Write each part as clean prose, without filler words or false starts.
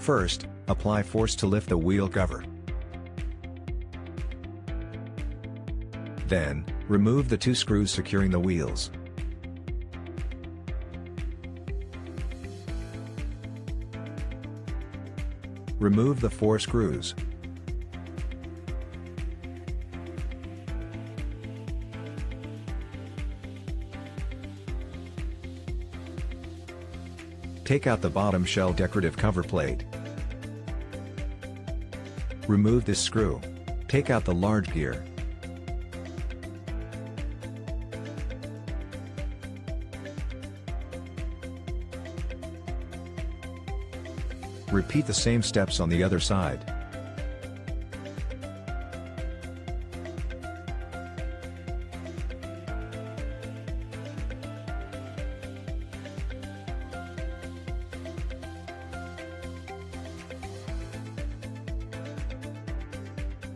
First, apply force to lift the wheel cover. Then, remove the 2 screws securing the wheels. Remove the 4 screws. Take out the bottom shell decorative cover plate. Remove this screw. Take out the large gear. Repeat the same steps on the other side.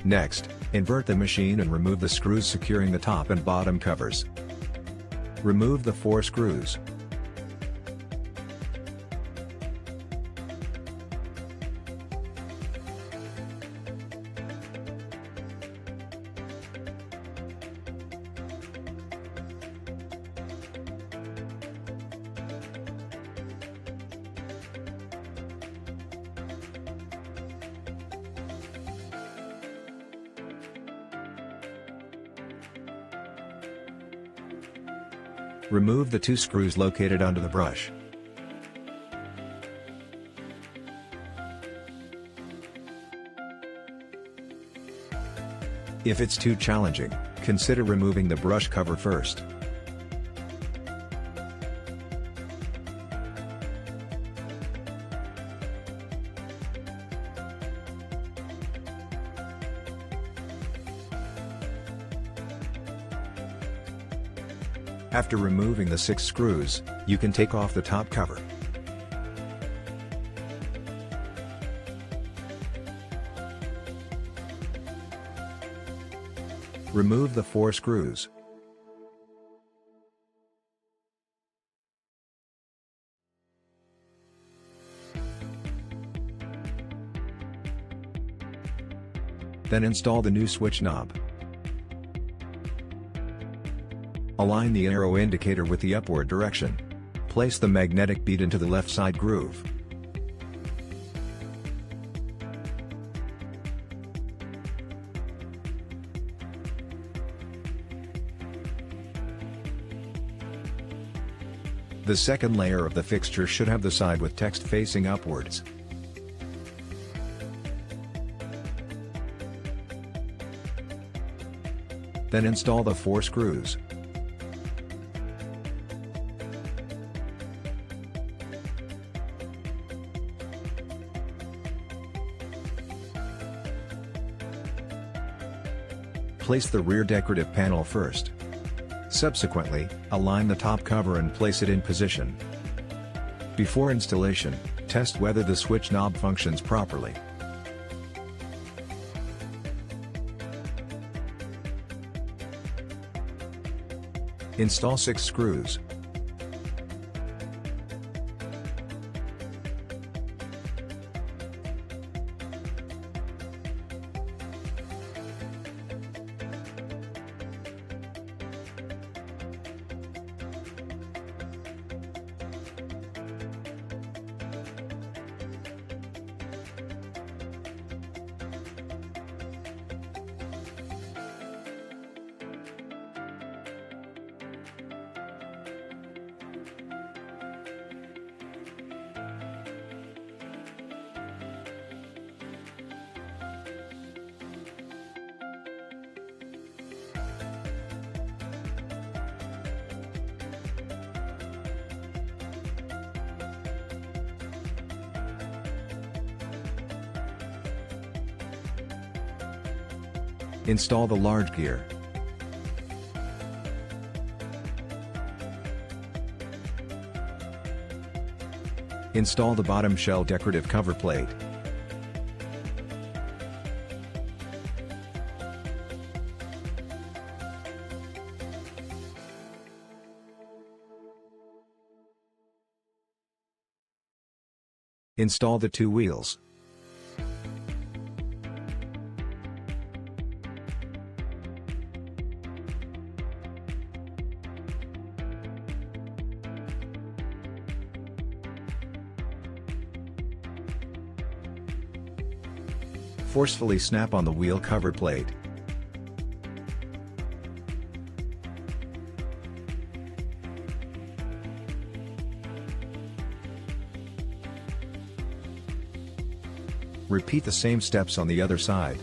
Next, invert the machine and remove the screws securing the top and bottom covers. Remove the 4 screws. Remove the 2 screws located under the brush. If it's too challenging, consider removing the brush cover first. After removing the 6 screws, you can take off the top cover. Remove the 4 screws. Then install the new switch knob. Align the arrow indicator with the upward direction. Place the magnetic bead into the left side groove. The second layer of the fixture should have the side with text facing upwards. Then install the 4 screws. Place the rear decorative panel first. Subsequently, align the top cover and place it in position. Before installation, test whether the switch knob functions properly. Install 6 screws. Install the large gear. Install the bottom shell decorative cover plate. Install the two wheels. Forcefully snap on the wheel cover plate. Repeat the same steps on the other side.